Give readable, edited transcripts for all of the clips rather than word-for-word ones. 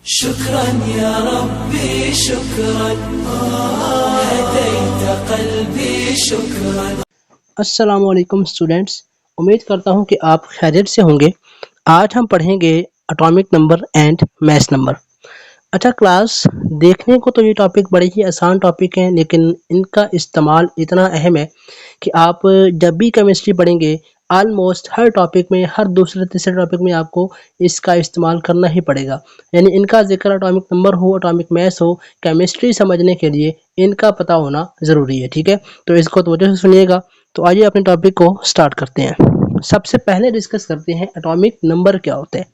शुक्रन या रब्बी शुक्रन हदैत क़ल्बी शुक्रन। अस्सलामुअलैकुम स्टूडेंट्स, उम्मीद करता हूँ कि आप खैरियत से होंगे। आज हम पढ़ेंगे atomic number and mass number. अच्छा क्लास, देखने को तो ये टॉपिक बड़े ही आसान टॉपिक हैं, लेकिन इनका इस्तेमाल इतना अहम है कि आप जब भी केमिस्ट्री पढ़ेंगे ऑलमोस्ट हर टॉपिक में, हर दूसरे तीसरे टॉपिक में आपको इसका इस्तेमाल करना ही पड़ेगा। यानी इनका जिक्र एटॉमिक नंबर हो, एटॉमिक मैथ्स हो, केमिस्ट्री समझने के लिए इनका पता होना ज़रूरी है। ठीक है, तो इसको तवज्जो से सुनिएगा। तो आइए अपने टॉपिक को स्टार्ट करते हैं। सबसे पहले डिस्कस करते हैं एटॉमिक नंबर क्या होते हैं।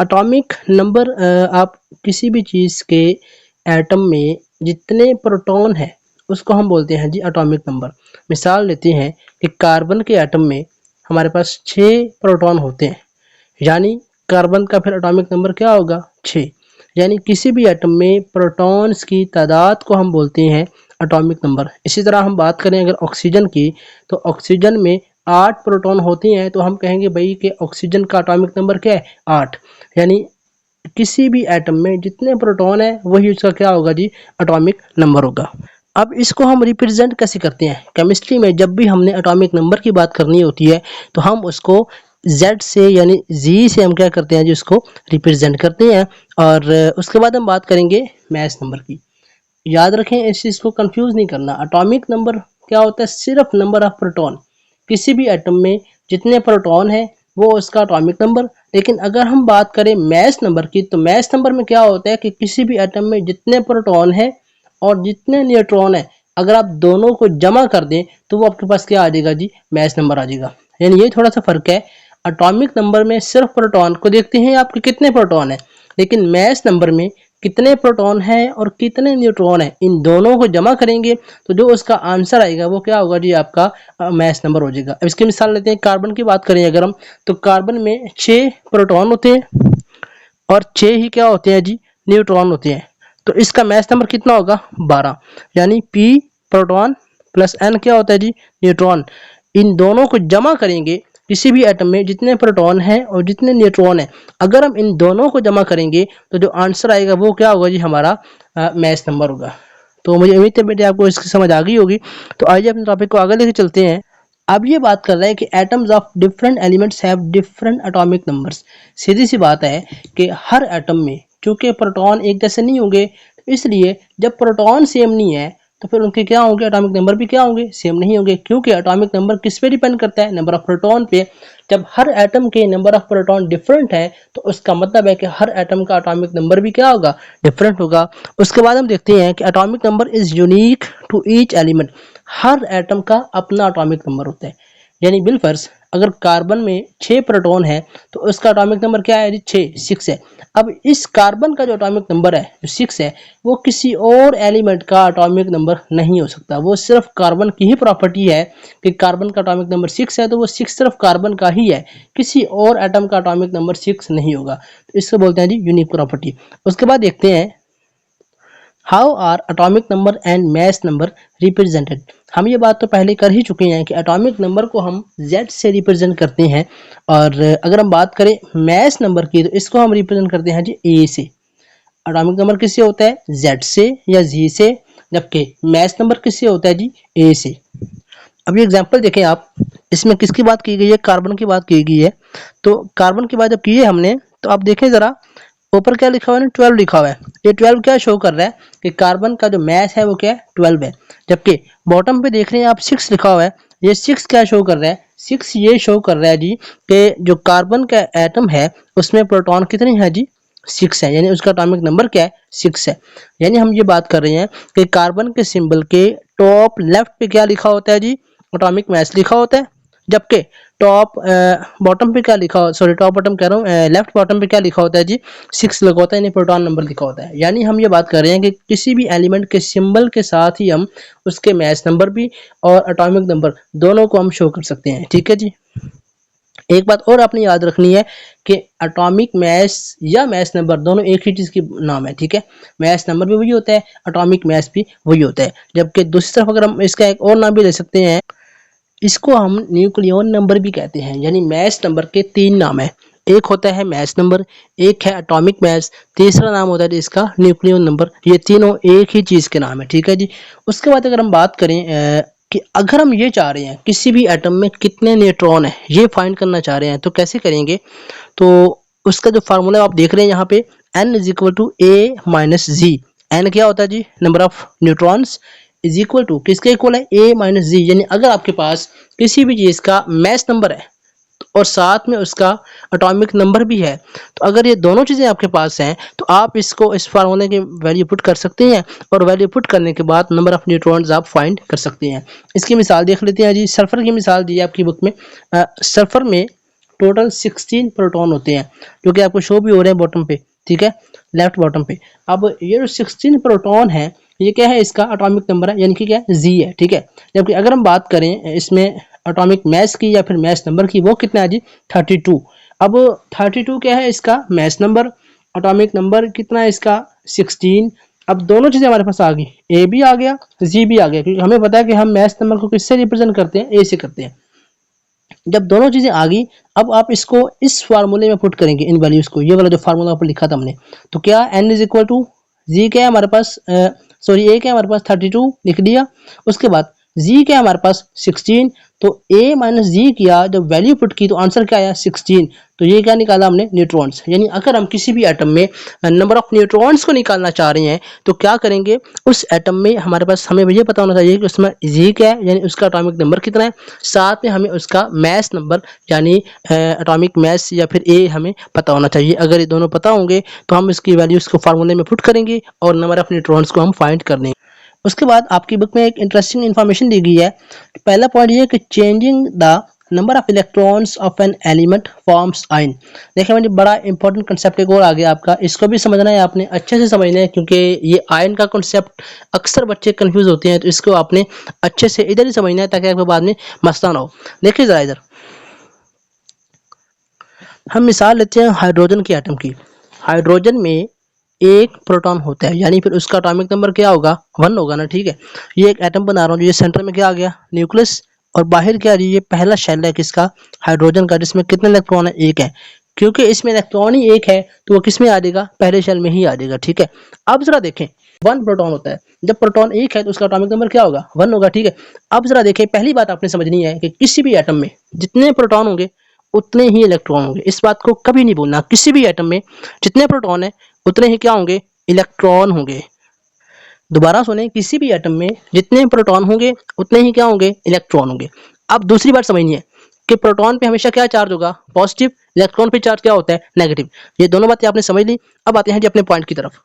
एटॉमिक नंबर आप किसी भी चीज़ के एटम में जितने प्रोटॉन हैं उसको हम बोलते हैं जी एटॉमिक नंबर। मिसाल लेते हैं कि कार्बन के एटम में हमारे पास 6 प्रोटॉन होते हैं, यानी कार्बन का फिर एटॉमिक नंबर क्या होगा 6। यानी किसी भी एटम में प्रोटॉन्स की तादाद को हम बोलते हैं एटॉमिक नंबर। इसी तरह हम बात करें अगर ऑक्सीजन की, तो ऑक्सीजन में 8 प्रोटॉन होती हैं, तो हम कहेंगे भाई कि ऑक्सीजन का एटॉमिक नंबर क्या है 8। यानी किसी भी एटम में जितने प्रोटॉन है वही उसका क्या होगा जी एटॉमिक नंबर होगा। अब इसको हम रिप्रेजेंट कैसे करते हैं केमिस्ट्री में। जब भी हमने एटॉमिक नंबर की बात करनी होती है तो हम उसको Z से यानी Z से हम क्या करते हैं जी उसको रिप्रेजेंट करते हैं। और उसके बाद हम बात करेंगे मैथ नंबर की। याद रखें, इस चीज़ को कंफ्यूज नहीं करना। एटॉमिक नंबर क्या होता है, सिर्फ नंबर ऑफ प्रोटॉन। किसी भी एटम में जितने प्रोटॉन है वो उसका एटॉमिक नंबर। लेकिन अगर हम बात करें मैथ नंबर की, तो मैथ नंबर में क्या होता है कि किसी भी एटम में जितने प्रोटॉन है और जितने न्यूट्रॉन है, अगर आप दोनों को जमा कर दें तो वो आपके पास क्या आ जाएगा जी मैथ नंबर आ जाएगा। यानी ये थोड़ा सा फर्क है। एटॉमिक नंबर में सिर्फ प्रोटॉन को देखते हैं आपके कितने प्रोटॉन है, लेकिन मैथ नंबर में कितने प्रोटॉन हैं और कितने न्यूट्रॉन हैं, इन दोनों को जमा करेंगे तो जो उसका आंसर आएगा वो क्या होगा जी आपका मैथ नंबर हो जाएगा। अब इसकी मिसाल लेते हैं, कार्बन की बात करें अगर हम, तो कार्बन में 6 प्रोटॉन होते हैं और 6 ही क्या होते हैं जी न्यूट्रॉन होते हैं। तो इसका मैथ नंबर कितना होगा 12। यानी P प्रोटॉन प्लस N क्या होता है जी न्यूट्रॉन। इन दोनों को जमा करेंगे, किसी भी एटम में जितने प्रोटॉन हैं और जितने न्यूट्रॉन हैं, अगर हम इन दोनों को जमा करेंगे तो जो आंसर आएगा वो क्या होगा जी हमारा मैथ नंबर होगा। तो मुझे उम्मीद है बेटे आपको इसकी समझ आ गई होगी। तो आइए अपने टॉपिक को आगे लेके चलते हैं। अब ये बात कर रहे हैं कि atoms of different elements have different atomic numbers. सीधी सी बात है कि हर एटम में चूंकि प्रोटॉन एक जैसे नहीं होंगे, तो इसलिए जब प्रोटॉन सेम नहीं है तो फिर उनके क्या होंगे एटॉमिक नंबर भी क्या होंगे सेम नहीं होंगे। क्योंकि एटॉमिक नंबर किस पे डिपेंड करता है, नंबर ऑफ प्रोटॉन पे। जब हर एटम के नंबर ऑफ प्रोटॉन डिफरेंट है तो उसका मतलब है कि हर एटम का एटॉमिक नंबर भी क्या होगा डिफरेंट होगा। उसके बाद हम देखते हैं कि atomic number is unique to each element. हर एटम का अपना एटॉमिक नंबर होता है। यानी बिलफर्ज अगर कार्बन में 6 प्रोटॉन है तो उसका एटॉमिक नंबर क्या है जी 6 है। अब इस कार्बन का जो एटॉमिक नंबर है जो 6 है, वो किसी और एलिमेंट का एटॉमिक नंबर नहीं हो सकता। वो सिर्फ कार्बन की ही प्रॉपर्टी है कि कार्बन का एटॉमिक नंबर 6 है तो वो 6 सिर्फ कार्बन का ही है, किसी और एटम का एटॉमिक नंबर 6 नहीं होगा। तो इसको बोलते हैं जी यूनिक प्रॉपर्टी। उसके बाद देखते हैं how are atomic number and mass number represented. हम ये बात तो पहले कर ही चुके हैं कि एटॉमिक नंबर को हम Z से रिप्रेजेंट करते हैं। और अगर हम बात करें मैथ नंबर की, तो इसको हम रिप्रेजेंट करते हैं जी A से। एटॉमिक नंबर किससे होता है Z से या Z से, जबकि मैथ नंबर किससे होता है जी A से। अब ये एग्जांपल देखें आप, इसमें किसकी बात की गई है, कार्बन की बात की गई है। तो कार्बन की बात जब की है हमने, तो आप देखें ज़रा ऊपर क्या लिखा हुआ है ना 12 लिखा हुआ है। ये 12 क्या शो कर रहा है कि कार्बन का जो मैथ है वो क्या है 12 है। जबकि बॉटम पे देख रहे हैं आप 6 लिखा हुआ है। ये 6 क्या शो कर रहा है, 6 ये शो कर रहा है जी कि जो कार्बन का एटम है उसमें प्रोटॉन कितने हैं जी 6 है। यानी उसका एटॉमिक नंबर क्या है 6 है। यानी हम ये बात कर रहे हैं कि कार्बन के सिंबल के टॉप लेफ्ट पे क्या लिखा होता है जी एटॉमिक मैथ लिखा होता है। जबकि टॉप बॉटम पे क्या लिखा हो, सॉरी टॉप बॉटम कह रहा हूँ, लेफ्ट बॉटम पे क्या लिखा होता है जी 6 लिखा होता है, यानी प्रोटॉन नंबर लिखा होता है। यानी हम ये बात कर रहे हैं कि किसी भी एलिमेंट के सिंबल के साथ ही हम उसके मैथ नंबर भी और एटॉमिक नंबर दोनों को हम शो कर सकते हैं। ठीक है जी। एक बात और आपने याद रखनी है कि एटॉमिक मैथ या मैथ नंबर दोनों एक ही चीज़ की नाम है। ठीक है, मैथ नंबर भी वही होता है, एटॉमिक मैथ भी वही होता है। जबकि दूसरी तरफ अगर हम इसका एक और नाम भी ले सकते हैं, इसको हम न्यूक्लियन नंबर भी कहते हैं। यानी मैथ नंबर के 3 नाम है, एक होता है मैस नंबर, एक है एटॉमिक मैस, तीसरा नाम होता है इसका न्यूक्लियन नंबर। ये तीनों एक ही चीज़ के नाम है, ठीक है जी। उसके बाद अगर हम बात करें कि अगर हम ये चाह रहे हैं किसी भी एटम में कितने न्यूट्रॉन है ये फाइंड करना चाह रहे हैं तो कैसे करेंगे। तो उसका जो फार्मूला आप देख रहे हैं यहाँ पे n is equal to A minus Z. N क्या होता है जी, number of neutrons, is equal to किसके इक्वल है, ए माइनस जी। यानी अगर आपके पास किसी भी चीज़ का मैस नंबर है और साथ में उसका एटॉमिक नंबर भी है, तो अगर ये दोनों चीज़ें आपके पास हैं तो आप इसको इस फार्मूले की वैल्यू पुट कर सकते हैं और वैल्यू पुट करने के बाद नंबर ऑफ न्यूट्रॉन्स आप फाइंड कर सकते हैं। इसकी मिसाल देख लेते हैं जी। सल्फर की मिसाल दी है आपकी बुक में। सल्फर में टोटल 16 प्रोटॉन होते हैं जो कि आपको शो भी हो रहे हैं बॉटम पे, ठीक है, लेफ्ट बॉटम पे। अब ये जो 16 प्रोटॉन है ये क्या है, इसका एटॉमिक नंबर है, यानी कि क्या है, जी है, ठीक है। जबकि अगर हम बात करें इसमें एटॉमिक मैस की या फिर मैस नंबर की, वो कितना है जी, 32। अब 32 क्या है इसका मैस नंबर, एटॉमिक नंबर कितना है इसका 16। अब दोनों चीज़ें हमारे पास आ गई, ए भी आ गया, जी भी आ गया, क्योंकि हमें पता है कि हम मैस नंबर को किससे रिप्रेजेंट करते हैं, ए से करते हैं। जब दोनों चीज़ें आ गई, अब आप इसको इस फार्मूले में पुट करेंगे इन वैल्यूज़ को, ये वाला जो फार्मूला पर लिखा था हमने। तो क्या n इज इक्वल टू जी क्या है हमारे पास, सॉरी ए क्या है हमारे पास 32 लिख दिया। उसके बाद जी क्या है हमारे पास 16, तो ए माइनस जी किया, जब वैल्यू पुट की तो आंसर क्या आया 16। तो ये क्या निकाला हमने, न्यूट्रॉन्स। यानी अगर हम किसी भी एटम में नंबर ऑफ न्यूट्रॉन्स को निकालना चाह रहे हैं तो क्या करेंगे, उस एटम में हमारे पास हमें ये पता होना चाहिए कि उसमें जी क्या है, यानी उसका एटॉमिक नंबर कितना है, साथ में हमें उसका मैस नंबर यानी एटॉमिक मैस या फिर ए हमें पता होना चाहिए। अगर ये दोनों पता होंगे तो हम इसकी वैल्यूज़ को फार्मूले में पुट करेंगे और नंबर ऑफ न्यूट्रॉन्स को हम फाइंड कर लेंगे। उसके बाद आपकी बुक में एक इंटरेस्टिंग इन्फॉर्मेशन दी गई है। पहला पॉइंट ये है कि changing the number of electrons of an element forms ion. देखिए मैंने बड़ा इंपॉर्टेंट कंसेप्ट एक और आ गया आपका, इसको भी समझना है आपने, अच्छे से समझना है, क्योंकि ये आयन का कंसेप्ट अक्सर बच्चे कंफ्यूज होते हैं, तो इसको आपने अच्छे से इधर ही समझना है ताकि आपको बाद में मसला ना हो। देखिए ज़रा इधर हम मिसाल लेते हैं हाइड्रोजन के एटम की। हाइड्रोजन में एक प्रोटॉन होता है, यानी फिर उसका एटॉमिक नंबर क्या होगा, 1 होगा ना, ठीक है। ये एक एटम बना रहा हूँ, ये सेंटर में क्या आ गया, न्यूक्लियस, और बाहर क्या आ रही है, ये पहला शेल है किसका, हाइड्रोजन का, जिसमें कितने इलेक्ट्रॉन है, एक है। क्योंकि इसमें इलेक्ट्रॉन ही एक है तो वो किस में आ जाएगा, पहले शेल में ही आ जाएगा, ठीक है। अब जरा देखें 1 प्रोटॉन होता है, जब प्रोटॉन एक है तो उसका एटॉमिक नंबर क्या होगा, 1 होगा, ठीक है। अब जरा देखें, पहली बात आपने समझनी है कि किसी भी एटम में जितने प्रोटॉन होंगे उतने ही इलेक्ट्रॉन होंगे। इस बात को कभी नहीं भूलना, किसी भी एटम में जितने प्रोटॉन है उतने ही क्या होंगे, इलेक्ट्रॉन होंगे। दोबारा सुने, किसी भी एटम में जितने प्रोटॉन होंगे उतने ही क्या होंगे, इलेक्ट्रॉन होंगे। अब दूसरी बात समझनी है कि प्रोटॉन पे हमेशा क्या चार्ज होगा, पॉजिटिव, इलेक्ट्रॉन पे चार्ज क्या होता है, नेगेटिव। ये दोनों बातें आपने समझ ली। अब आते हैं जी अपने पॉइंट की तरफ।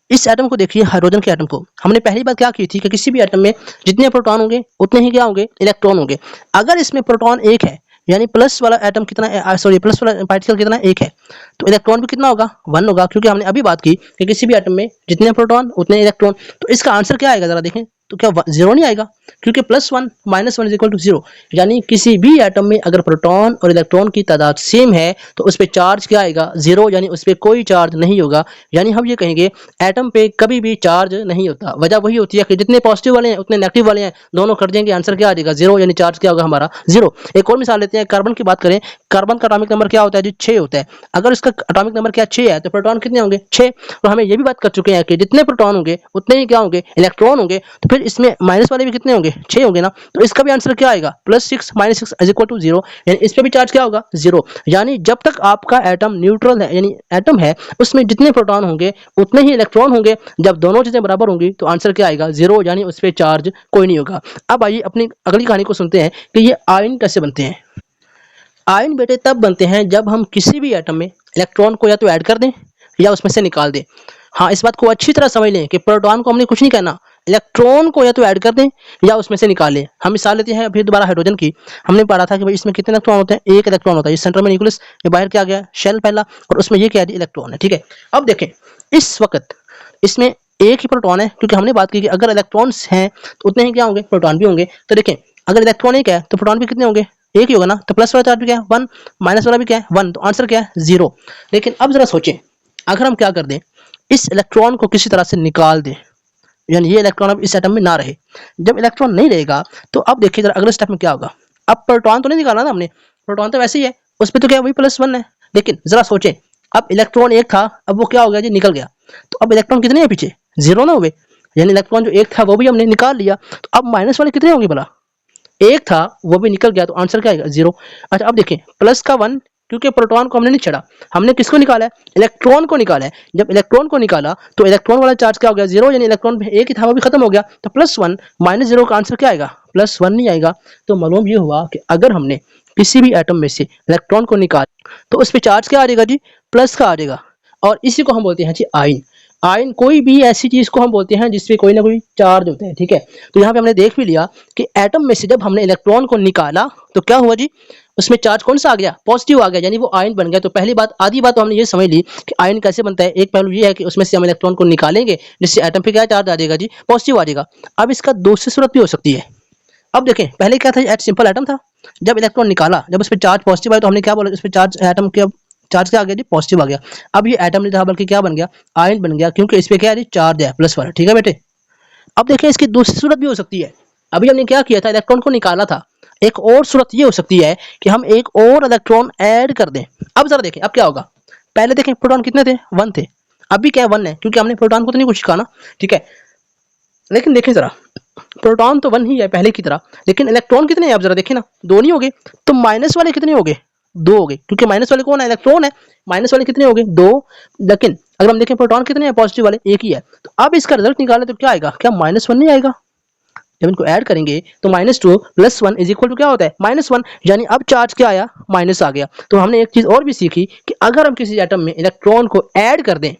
इस एटम को देखिए, हाइड्रोजन के एटम को, हमने पहली बात क्या की थी कि किसी भी एटम में जितने प्रोटॉन होंगे उतने ही क्या होंगे, इलेक्ट्रॉन होंगे। अगर इसमें प्रोटॉन एक है, यानी प्लस वाला एटम कितना, सॉरी प्लस वाला पार्टिकल कितना, एक है, तो इलेक्ट्रॉन भी कितना होगा, 1 होगा, क्योंकि हमने अभी बात की कि किसी भी एटम में जितने प्रोटॉन उतने इलेक्ट्रॉन। तो इसका आंसर क्या आएगा, जरा देखें, तो क्या 0 नहीं आएगा, क्योंकि +1 -1 इज इक्वल टू 0। यानी किसी भी एटम में अगर प्रोटॉन और इलेक्ट्रॉन की तादाद सेम है तो उस पर चार्ज क्या आएगा, 0, यानी उस पर कोई चार्ज नहीं होगा। यानी हम ये कहेंगे एटम पे कभी भी चार्ज नहीं होता। वजह वही होती है कि जितने पॉजिटिव वाले हैं उतने नेगेटिव वाले हैं, दोनों कट जाएंगे, आंसर क्या आ जाएगा, 0, यानी चार्ज क्या होगा हमारा, 0। एक और मिसाल लेते हैं, कार्बन की बात करें। कार्बन का एटॉमिक नंबर क्या होता है जी, 6 होता है। अगर उसका एटॉमिक नंबर क्या 6 है तो प्रोटॉन कितने होंगे, 6। तो हमें ये भी बात कर चुके हैं कि जितने प्रोटॉन होंगे उतने ही क्या होंगे, इलेक्ट्रॉन होंगे। तो फिर इसमें माइनस वाले भी कितने होंगे, 6 होंगे ना, तो इसका भी आंसर क्या आएगा, +6 -6 इज इक्वल टू 0, यानी इस पे भी चार्ज क्या होगा, 0। यानी जब तक आपका एटम न्यूट्रल है, यानी एटम है, उसमें जितने प्रोटॉन होंगे उतने ही इलेक्ट्रॉन होंगे। जब दोनों चीजें बराबर होंगी तो आंसर क्या आएगा, 0, यानी उस पर चार्ज कोई नहीं होगा। अब आइए अपनी अगली कहानी को सुनते हैं कि ये आयन कैसे बनते हैं। आयन बेटे तब बनते हैं जब हम किसी भी एटम में इलेक्ट्रॉन को या तो ऐड कर दें या उसमें से निकाल दें। हाँ, इस बात को अच्छी तरह समझ लें कि प्रोटॉन को हमने कुछ नहीं कहना, इलेक्ट्रॉन को या तो ऐड कर दें या उसमें से निकाल लें। हम मिसाल लेते हैं फिर दोबारा हाइड्रोजन की। हमने पढ़ा था कि भाई इसमें कितने इलेक्ट्रॉन होते हैं, एक इलेक्ट्रॉन होता है। इस सेंटर में न्यूक्लियस, ये बाहर क्या आ गया, शेल पहला, और उसमें ये क्या है, इलेक्ट्रॉन है, ठीक है। अब देखें, इस वक्त इसमें एक ही प्रोटॉन है, क्योंकि हमने बात की कि अगर इलेक्ट्रॉन्स हैं तो उतने ही क्या होंगे, प्रोटॉन भी होंगे। तो देखें, अगर इलेक्ट्रॉन एक है तो प्रोटॉन भी कितने होंगे, एक ही होगा ना। तो प्लस वाला चार्ज भी क्या है, 1, माइनस वाला भी क्या है, 1, तो आंसर क्या है, 0। लेकिन अब जरा सोचें, अगर हम क्या कर दें, इस इलेक्ट्रॉन को किसी तरह से निकाल दें, यानी ये इलेक्ट्रॉन अब इस एटम में ना रहे। जब इलेक्ट्रॉन नहीं रहेगा तो अब देखिए जरा अगले स्टेप में क्या होगा। अब प्रोटॉन तो नहीं निकाला ना हमने, प्रोटॉन तो वैसे ही है, उस पर तो क्या वही +1 है, लेकिन जरा सोचें, अब इलेक्ट्रॉन एक था, अब वो क्या हो गया जी, निकल गया। तो अब इलेक्ट्रॉन कितने हैं पीछे, जीरो ना हुए, यानी इलेक्ट्रॉन जो एक था वो भी हमने निकाल लिया। तो अब माइनस वाले कितने होंगे भला, एक था वो भी निकल गया, तो आंसर क्या आएगा, जीरो। अच्छा अब देखें, प्लस का वन, क्योंकि प्रोटॉन को हमने नहीं छड़ा, हमने किसको निकाला है, इलेक्ट्रॉन को निकाला है। जब इलेक्ट्रॉन को निकाला तो इलेक्ट्रॉन वाला चार्ज क्या हो गया, जीरो, यानी इलेक्ट्रॉन एक ही था वो भी खत्म हो गया। तो प्लस वन माइनस जीरो का आंसर क्या आएगा, प्लस वन नहीं आएगा। तो मालूम ये हुआ कि अगर हमने किसी भी एटम में से इलेक्ट्रॉन को निकाला तो उस पर चार्ज क्या आ जाएगा जी, प्लस का आ जाएगा। और इसी को हम बोलते हैं जी आयन। आयन कोई भी ऐसी चीज को हम बोलते हैं जिसपे कोई ना कोई चार्ज होता है, ठीक है। तो यहाँ पे हमने देख भी लिया कि एटम में से जब हमने इलेक्ट्रॉन को निकाला तो क्या हुआ जी, उसमें चार्ज कौन सा आ गया, पॉजिटिव आ गया, यानी वो आयन बन गया। तो पहली बात, आधी बात तो हमने ये समझ ली कि आयन कैसे बनता है। एक पहलू ये है कि उसमें से हम इलेक्ट्रॉन को निकालेंगे जिससे एटम पे क्या चार्ज आ जाएगा जी, पॉजिटिव आ जाएगा। अब इसका दूसरी सूरत भी हो सकती है। अब देखें, पहले क्या था, सिंपल एटम था, जब इलेक्ट्रॉन निकाला, जब उस पर चार्ज पॉजिटिव आया तो हमने क्या बोला, उस पर चार्ज एटम के चार्ज क्या आ गया जी, पॉजिटिव आ गया। अब ये एटम नहीं था बल्कि क्या बन गया, आयन बन गया, क्योंकि इस पे क्या है, चार्ज है प्लस वाला, ठीक है बेटे। अब देखिए इसकी दूसरी सूरत भी हो सकती है। अभी हमने क्या किया था, इलेक्ट्रॉन को निकाला था। एक और सूरत ये हो सकती है कि हम एक और इलेक्ट्रॉन ऐड कर दें। अब जरा देखें अब क्या होगा, पहले देखें प्रोटॉन कितने थे, वन थे, अभी क्या है, वन है, क्योंकि हमने प्रोटॉन को तो नहीं कुछ कहा ना, ठीक है। लेकिन देखें जरा, प्रोटॉन तो वन ही है पहले की तरह, लेकिन इलेक्ट्रॉन कितने हैं, आप जरा देखें ना, दो नहीं हो गए। तो माइनस वाले कितने हो गए, दो हो गए, क्योंकि माइनस वाले कौन है, इलेक्ट्रॉन है। माइनस वाले कितने हो गए, दो। लेकिन अगर हम देखें प्रोटॉन कितने हैं, पॉजिटिव वाले एक ही है। तो अब इसका रिजल्ट निकालें तो क्या आएगा, क्या माइनस वन नहीं आएगा। जब इनको ऐड करेंगे तो minus two plus one is equal to क्या होता है, माइनस वन, यानी अब चार्ज क्या आया, माइनस आ गया। तो हमने एक चीज और भी सीखी कि अगर हम किसी एटम में इलेक्ट्रॉन को ऐड कर दें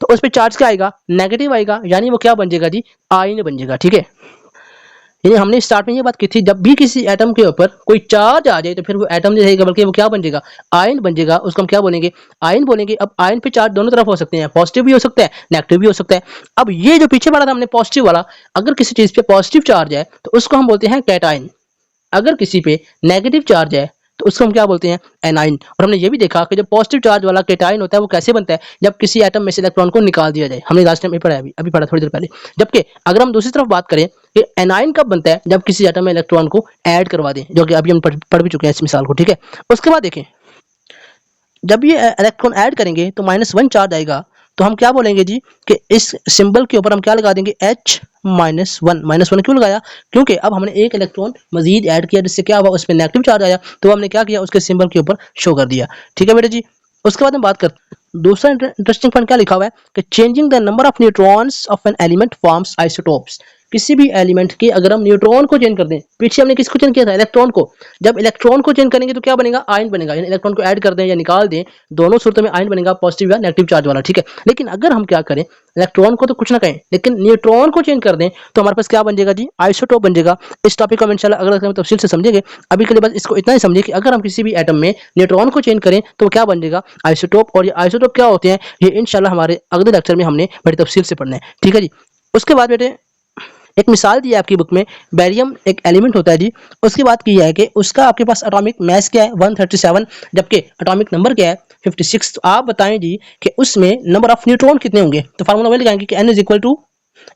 तो उस पर चार्ज क्या आएगा, नेगेटिव आएगा, यानी वो क्या बन जाएगा जी, आयन बन जाएगा, ठीक है। यानी हमने स्टार्ट में ये बात की थी, जब भी किसी एटम के ऊपर कोई चार्ज आ जाए तो फिर वो एटम नहीं रहेगा बल्कि वो क्या बन जाएगा, आयन बन जाएगा। उसको हम क्या बोलेंगे, आयन बोलेंगे। अब आयन पे चार्ज दोनों तरफ हो सकते हैं, पॉजिटिव भी हो सकता है, नेगेटिव भी हो सकता है। अब ये जो पीछे वाला था हमने पॉजिटिव वाला, अगर किसी चीज पे पॉजिटिव चार्ज है तो उसको हम बोलते हैं कैटायन। अगर किसी पे नेगेटिव चार्ज है तो उसको हम क्या बोलते हैं, एनाइन। और हमने ये भी देखा कि जो पॉजिटिव चार्ज वाला कैटायन होता है वो कैसे बनता है, जब किसी एटम में से इलेक्ट्रॉन को निकाल दिया जाए। हमने लास्ट टाइम में पढ़ा है, अभी पढ़ा थोड़ी देर पहले। जबकि अगर हम दूसरी तरफ बात करें कि एनाइन कब बनता है, जब किसी एटम में इलेक्ट्रॉन को ऐड करवा दें, जो कि अभी हम पढ़ भी चुके हैं इस मिसाल को, ठीक है। उसके बाद देखें, जब ये इलेक्ट्रॉन ऐड करेंगे तो माइनस वन चार्ज आएगा। तो हम क्या बोलेंगे जी कि इस सिंबल के ऊपर हम क्या लगा देंगे, H minus one. Minus one क्यों लगाया, क्योंकि अब हमने एक इलेक्ट्रॉन मजीद ऐड किया, जिससे क्या हुआ, उसमें नेगेटिव चार्ज आया। तो हमने क्या किया, उसके सिंबल के ऊपर शो कर दिया, ठीक है बेटा जी। उसके बाद हम बात करते हैं, दूसरा इंटरेस्टिंग पॉइंट क्या लिखा हुआ है कि changing the number of neutrons of an element forms isotopes. किसी भी एलिमेंट के अगर हम न्यूट्रॉन को चेंज कर दें, पीछे हमने किसको चेंज किया था, इलेक्ट्रॉन को। जब इलेक्ट्रॉन को चेंज करेंगे तो क्या बनेगा, आयन बनेगा। यानी इलेक्ट्रॉन को ऐड कर दें या निकाल दें, दोनों सूरतों में आयन बनेगा, पॉजिटिव या नेगेटिव चार्ज वाला, ठीक है। लेकिन अगर हम क्या करें, इलेक्ट्रॉन को तो कुछ ना कहें, लेकिन न्यूट्रॉन को चेंज कर दें तो हमारे पास क्या बन जाएगा जी, आइसोटोप बन जाएगा। इस टॉपिक को हम इंशाल्लाह अगले क्लास में तफसील से समझेंगे। अभी के लिए बस इसको इतना ही समझिए कि अगर हम किसी भी एटम में न्यूट्रॉन को चेंज करें तो क्या बन जाएगा, आइसोटोप। और ये आइसोटोप क्या होते हैं, ये इंशाल्लाह हमारे अगले लेक्चर में हमने बड़ी तफसील से पढ़ना है, ठीक है जी। उसके बाद बेटे एक मिसाल दी है आपकी बुक में, बेरियम एक एलिमेंट होता है जी। उसकी बात की है कि उसका आपके पास एटॉमिक मास क्या है, 137, जबकि एटॉमिक नंबर क्या है, 56। तो आप बताएं जी कि उसमें नंबर ऑफ न्यूट्रॉन कितने होंगे। तो फार्मूला वही लगाएंगे कि n is equal to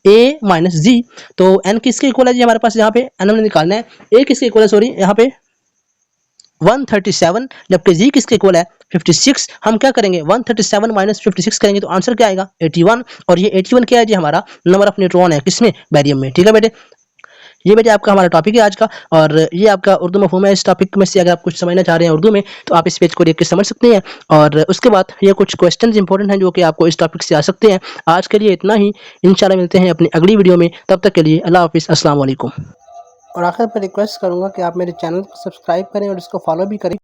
A minus Z. तो n किसके इक्वल है जी, हमारे पास यहाँ पे n हमने निकालना है, a किसके इक्वल है, सॉरी यहाँ पे 137, जबकि जी किसके इक्वल है, 56। हम क्या करेंगे, 137 माइनस 56 करेंगे तो आंसर क्या आएगा, 81। और ये 81 क्या है जी, हमारा नंबर ऑफ न्यूट्रॉन है, किसमें, बेरियम में, ठीक है बेटे। ये बेटे आपका हमारा टॉपिक है आज का, और ये आपका उर्दू मफहूम है। इस टॉपिक में से अगर आप कुछ समझना चाह रहे हैं उर्दू में तो आप इस पेज को देख के समझ सकते हैं। और उसके बाद ये कुछ क्वेश्चंस इंपॉर्टेंट हैं जो कि आपको इस टॉपिक से आ सकते हैं। आज के लिए इतना ही, इंशाल्लाह मिलते हैं अपनी अगली वीडियो में। तब तक के लिए अल्लाह हाफिज़, अस्सलाम वालेकुम। और आखिर पर रिक्वेस्ट करूँगा कि आप मेरे चैनल को सब्सक्राइब करें और इसको फॉलो भी करें।